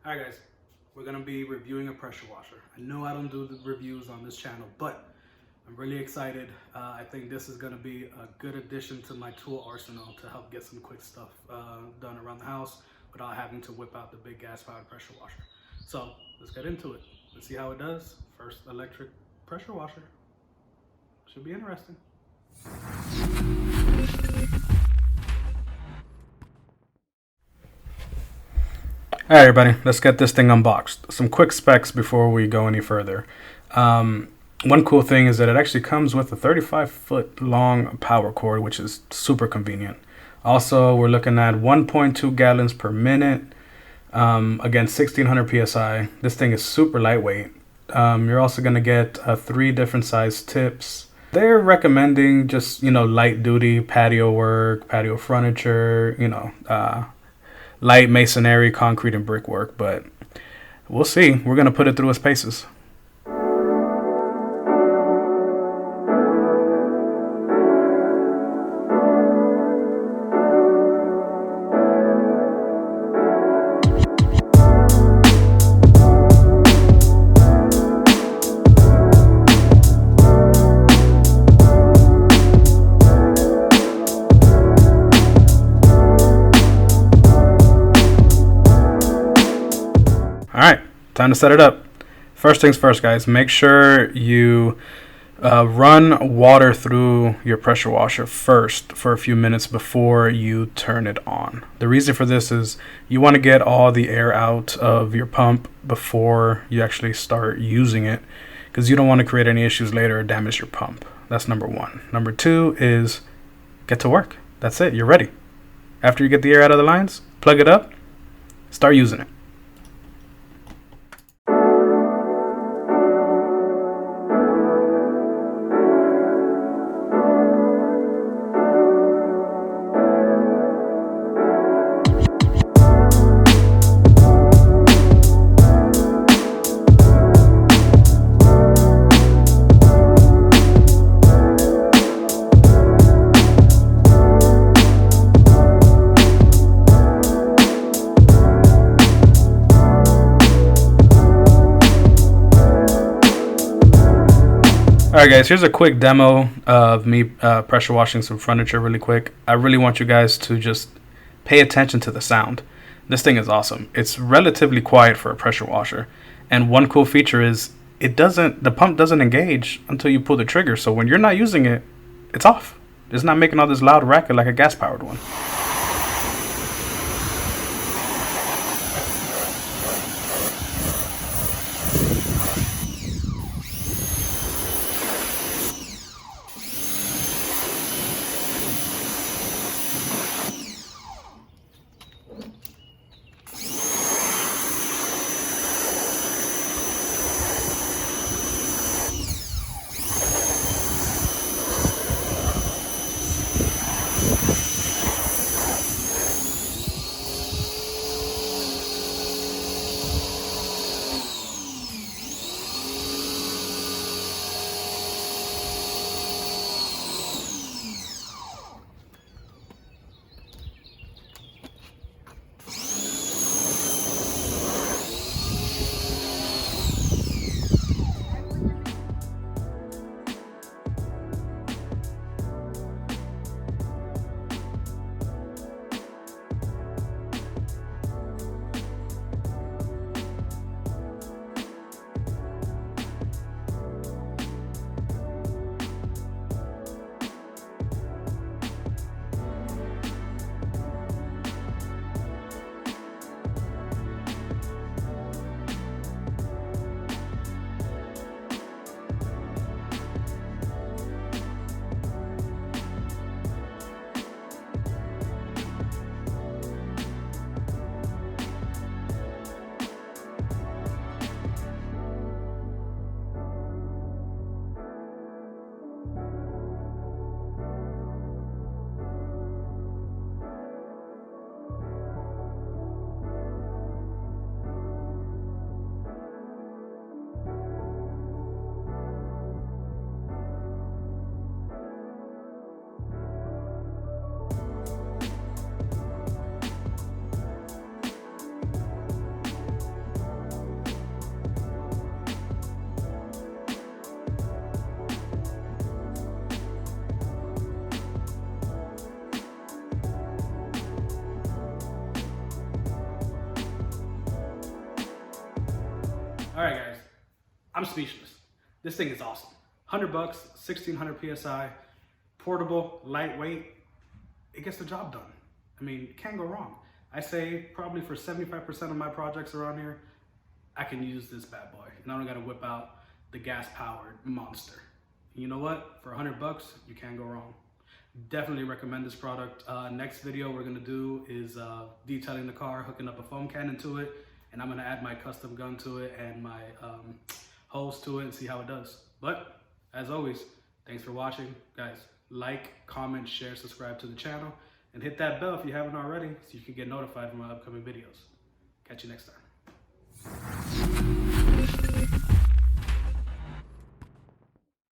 Alright guys, we're going to be reviewing a pressure washer. I know I don't do the reviews on this channel, but I'm really excited. I think this is going to be a good addition to my tool arsenal to help get some quick stuff done around the house without having to whip out the big gas-powered pressure washer. So let's get into it. Let's see how it does. First electric pressure washer. Should be interesting. Alright everybody, let's get this thing unboxed. Some quick specs before we go any further. One cool thing is that it actually comes with a 35-foot long power cord, which is super convenient. Also, we're looking at 1.2 gallons per minute. Again, 1600 psi. This thing is super lightweight. You're also going to get 3 different size tips. They're recommending just, light duty patio work, patio furniture, light masonry, concrete, and brickwork, but we'll see. We're going to put it through its paces. Alright, time to set it up. First things first, guys, make sure you run water through your pressure washer first for a few minutes before you turn it on. The reason for this is you want to get all the air out of your pump before you actually start using it, because you don't want to create any issues later or damage your pump. That's number 1. Number 2 is get to work. That's it. You're ready. After you get the air out of the lines, plug it up, start using it. Alright guys, here's a quick demo of me pressure washing some furniture really quick. I really want you guys to just pay attention to the sound. This thing is awesome. It's relatively quiet for a pressure washer. And one cool feature is the pump doesn't engage until you pull the trigger. So when you're not using it, it's off. It's not making all this loud racket like a gas powered one. All right, guys, I'm speechless. This thing is awesome. 100 bucks, 1600 PSI, portable, lightweight. It gets the job done. I mean, can't go wrong. I say probably for 75% of my projects around here, I can use this bad boy. And I don't gotta whip out the gas-powered monster. You know what? For 100 bucks, you can't go wrong. Definitely recommend this product. Next video we're gonna do is detailing the car, hooking up a foam cannon to it, and I'm gonna add my custom gun to it and my hose to it and see how it does. But as always, thanks for watching. Guys, like, comment, share, subscribe to the channel, and hit that bell if you haven't already so you can get notified of my upcoming videos. Catch you next time.